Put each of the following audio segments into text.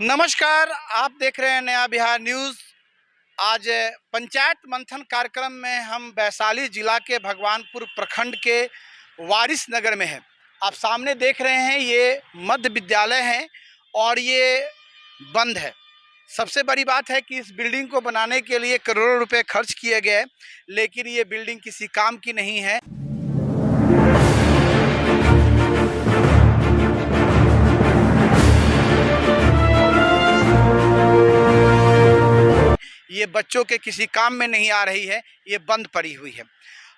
नमस्कार, आप देख रहे हैं नया बिहार न्यूज़। आज पंचायत मंथन कार्यक्रम में हम वैशाली जिला के भगवानपुर प्रखंड के वारिस नगर में हैं। आप सामने देख रहे हैं ये मध्य विद्यालय है और ये बंद है। सबसे बड़ी बात है कि इस बिल्डिंग को बनाने के लिए करोड़ों रुपए खर्च किए गए, लेकिन ये बिल्डिंग किसी काम की नहीं है। ये बच्चों के किसी काम में नहीं आ रही है, ये बंद पड़ी हुई है।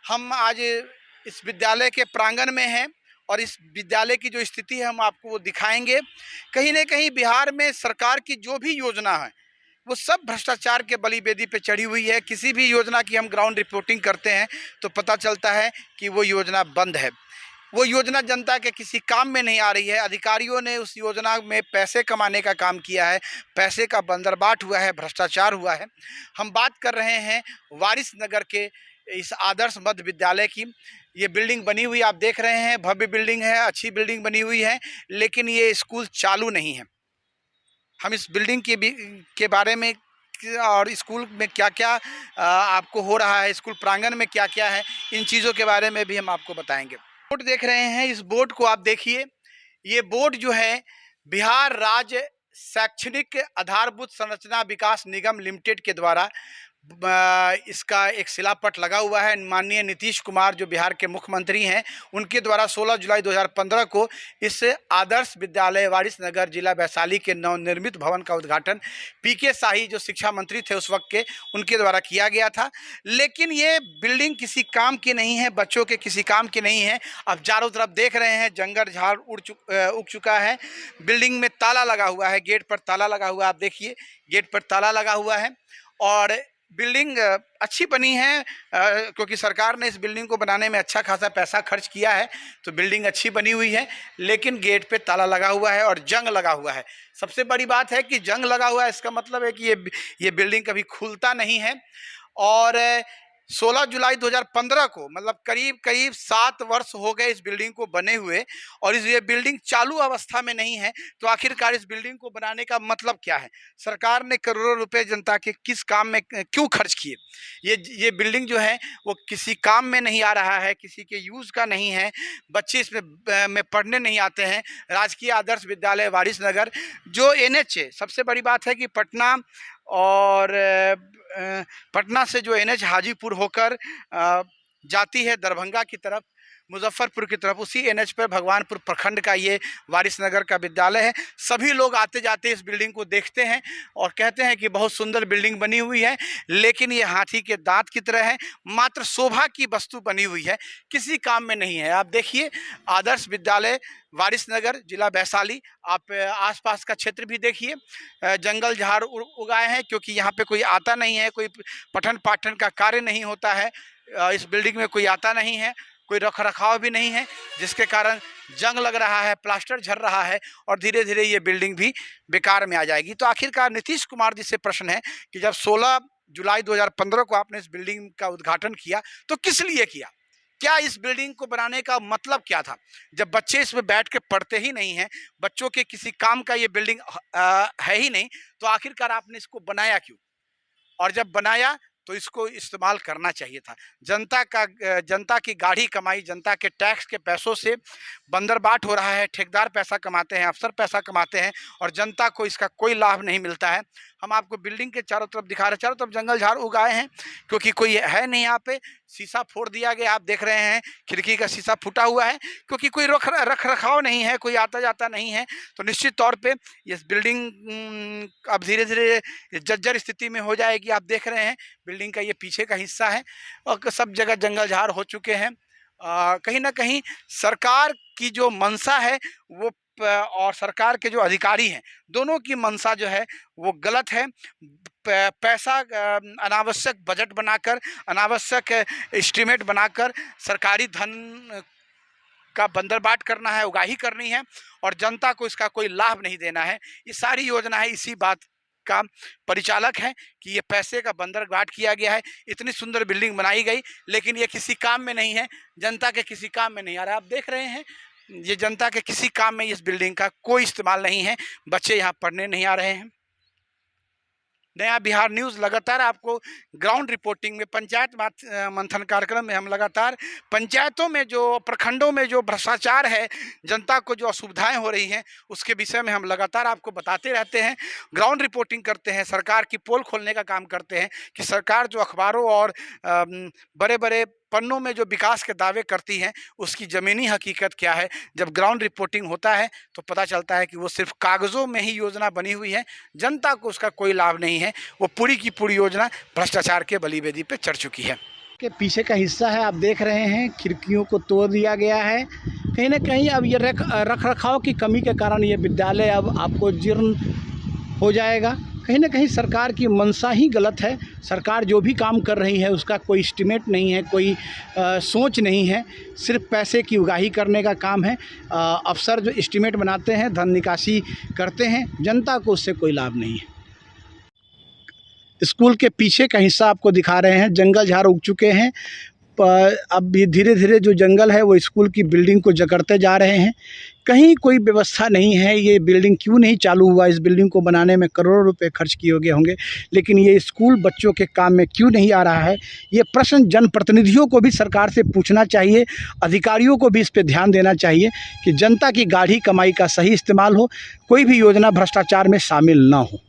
हम आज इस विद्यालय के प्रांगण में हैं और इस विद्यालय की जो स्थिति है हम आपको वो दिखाएंगे। कहीं ना कहीं बिहार में सरकार की जो भी योजना है वो सब भ्रष्टाचार के बलि बेदी पे चढ़ी हुई है। किसी भी योजना की हम ग्राउंड रिपोर्टिंग करते हैं तो पता चलता है कि वो योजना बंद है। वो योजना जनता के किसी काम में नहीं आ रही है। अधिकारियों ने उस योजना में पैसे कमाने का काम किया है, पैसे का बंदरबाट हुआ है, भ्रष्टाचार हुआ है। हम बात कर रहे हैं वारिस नगर के इस आदर्श मध्य विद्यालय की। ये बिल्डिंग बनी हुई आप देख रहे हैं, भव्य बिल्डिंग है, अच्छी बिल्डिंग बनी हुई है, लेकिन ये स्कूल चालू नहीं है। हम इस बिल्डिंग के बारे में और स्कूल में क्या क्या आपको हो रहा है, स्कूल प्रांगण में क्या क्या है, इन चीज़ों के बारे में भी हम आपको बताएंगे। बोर्ड देख रहे हैं, इस बोर्ड को आप देखिए। ये बोर्ड जो है बिहार राज्य शैक्षणिक आधारभूत संरचना विकास निगम लिमिटेड के द्वारा इसका एक शिलापट लगा हुआ है। माननीय नीतीश कुमार जो बिहार के मुख्यमंत्री हैं, उनके द्वारा 16 जुलाई 2015 को इस आदर्श विद्यालय वारिस नगर जिला वैशाली के नवनिर्मित भवन का उद्घाटन पीके शाही जो शिक्षा मंत्री थे उस वक्त के, उनके द्वारा किया गया था। लेकिन ये बिल्डिंग किसी काम की नहीं है, बच्चों के किसी काम की नहीं है। आप चारों तरफ देख रहे हैं जंगल झाड़ उग चुका है। बिल्डिंग में ताला लगा हुआ है, गेट पर ताला लगा हुआ है। आप देखिए गेट पर ताला लगा हुआ है और बिल्डिंग अच्छी बनी है क्योंकि सरकार ने इस बिल्डिंग को बनाने में अच्छा खासा पैसा खर्च किया है, तो बिल्डिंग अच्छी बनी हुई है। लेकिन गेट पे ताला लगा हुआ है और जंग लगा हुआ है। सबसे बड़ी बात है कि जंग लगा हुआ है, इसका मतलब है कि ये बिल्डिंग कभी खुलता नहीं है। और 16 जुलाई 2015 को मतलब करीब 7 वर्ष हो गए इस बिल्डिंग को बने हुए और ये बिल्डिंग चालू अवस्था में नहीं है। तो आखिरकार इस बिल्डिंग को बनाने का मतलब क्या है? सरकार ने करोड़ों रुपए जनता के किस काम में क्यों खर्च किए? ये बिल्डिंग जो है वो किसी काम में नहीं आ रहा है, किसी के यूज़ का नहीं है। बच्चे इसमें पढ़ने नहीं आते हैं। राजकीय आदर्श विद्यालय वारिस नगर जो NH है, सबसे बड़ी बात है कि और पटना से जो NH हाजीपुर होकर जाती है दरभंगा की तरफ, मुजफ्फरपुर की तरफ, उसी NH पर भगवानपुर प्रखंड का ये वारिस नगर का विद्यालय है। सभी लोग आते जाते इस बिल्डिंग को देखते हैं और कहते हैं कि बहुत सुंदर बिल्डिंग बनी हुई है, लेकिन ये हाथी के दांत की तरह है, मात्र शोभा की वस्तु बनी हुई है, किसी काम में नहीं है। आप देखिए आदर्श विद्यालय वारिस नगर जिला वैशाली, आप आसपास का क्षेत्र भी देखिए, जंगल झाड़ उगाए हैं क्योंकि यहाँ पे कोई आता नहीं है, कोई पठन पाठन का कार्य नहीं होता है। इस बिल्डिंग में कोई आता नहीं है, कोई रख रखाव भी नहीं है, जिसके कारण जंग लग रहा है, प्लास्टर झड़ रहा है और धीरे धीरे ये बिल्डिंग भी बेकार में आ जाएगी। तो आखिरकार नीतीश कुमार जी से प्रश्न है कि जब 16 जुलाई 2015 को आपने इस बिल्डिंग का उद्घाटन किया तो किस लिए किया? क्या इस बिल्डिंग को बनाने का मतलब क्या था? जब बच्चे इसमें बैठ के पढ़ते ही नहीं हैं, बच्चों के किसी काम का ये बिल्डिंग है ही नहीं, तो आखिरकार आपने इसको बनाया क्यों? और जब बनाया तो इसको इस्तेमाल करना चाहिए था। जनता की गाढ़ी कमाई, जनता के टैक्स के पैसों से बंदरबाट हो रहा है। ठेकेदार पैसा कमाते हैं, अफसर पैसा कमाते हैं और जनता को इसका कोई लाभ नहीं मिलता है। हम आपको बिल्डिंग के चारों तरफ दिखा रहे हैं, चारों तरफ जंगल झाड़ उगाए हैं क्योंकि कोई है नहीं यहाँ पे। शीशा फोड़ दिया गया, आप देख रहे हैं खिड़की का शीशा फूटा हुआ है क्योंकि कोई रख रखाव नहीं है, कोई आता जाता नहीं है। तो निश्चित तौर पे ये बिल्डिंग अब धीरे धीरे जर्जर स्थिति में हो जाएगी। आप देख रहे हैं बिल्डिंग का ये पीछे का हिस्सा है और सब जगह जंगल झाड़ हो चुके हैं। कहीं ना कहीं सरकार की जो मंशा है वो और सरकार के जो अधिकारी हैं, दोनों की मंशा जो है वो गलत है। पैसा अनावश्यक बजट बनाकर, अनावश्यक एस्टीमेट बनाकर सरकारी धन का बंदरबाट करना है, उगाही करनी है और जनता को इसका कोई लाभ नहीं देना है। ये सारी योजना है इसी बात का परिचालक है कि ये पैसे का बंदरगाट किया गया है। इतनी सुंदर बिल्डिंग बनाई गई लेकिन ये किसी काम में नहीं है, जनता के किसी काम में नहीं आ रहा है। आप देख रहे हैं ये जनता के किसी काम में इस बिल्डिंग का कोई इस्तेमाल नहीं है। बच्चे यहाँ पढ़ने नहीं आ रहे हैं। नया बिहार न्यूज़ लगातार आपको ग्राउंड रिपोर्टिंग में, पंचायत मंथन कार्यक्रम में हम लगातार पंचायतों में जो, प्रखंडों में जो भ्रष्टाचार है, जनता को जो असुविधाएं हो रही हैं, उसके विषय में हम लगातार आपको बताते रहते हैं, ग्राउंड रिपोर्टिंग करते हैं, सरकार की पोल खोलने का काम करते हैं कि सरकार जो अखबारों और बड़े बड़े पन्नों में जो विकास के दावे करती हैं, उसकी ज़मीनी हकीकत क्या है। जब ग्राउंड रिपोर्टिंग होता है तो पता चलता है कि वो सिर्फ कागज़ों में ही योजना बनी हुई है, जनता को उसका कोई लाभ नहीं है। वो पूरी की पूरी योजना भ्रष्टाचार के बलि वेदी पे चढ़ चुकी है। के पीछे का हिस्सा है, आप देख रहे हैं, खिड़कियों को तोड़ दिया गया है। कहीं ना कहीं अब ये रख रखाव की कमी के कारण ये विद्यालय अब आपको जीर्ण हो जाएगा। कहीं ना कहीं सरकार की मंशा ही गलत है। सरकार जो भी काम कर रही है उसका कोई एस्टिमेट नहीं है, कोई सोच नहीं है, सिर्फ पैसे की उगाही करने का काम है। अफसर जो एस्टिमेट बनाते हैं, धन निकासी करते हैं, जनता को उससे कोई लाभ नहीं है। स्कूल के पीछे का हिस्सा आपको दिखा रहे हैं, जंगल झाड़ उग चुके हैं। अब भी धीरे धीरे जो जंगल है वो स्कूल की बिल्डिंग को जकड़ते जा रहे हैं। कहीं कोई व्यवस्था नहीं है। ये बिल्डिंग क्यों नहीं चालू हुआ? इस बिल्डिंग को बनाने में करोड़ों रुपए खर्च किए गए होंगे, लेकिन ये स्कूल बच्चों के काम में क्यों नहीं आ रहा है? ये प्रश्न जनप्रतिनिधियों को भी सरकार से पूछना चाहिए, अधिकारियों को भी इस पर ध्यान देना चाहिए कि जनता की गाढ़ी कमाई का सही इस्तेमाल हो, कोई भी योजना भ्रष्टाचार में शामिल ना हो।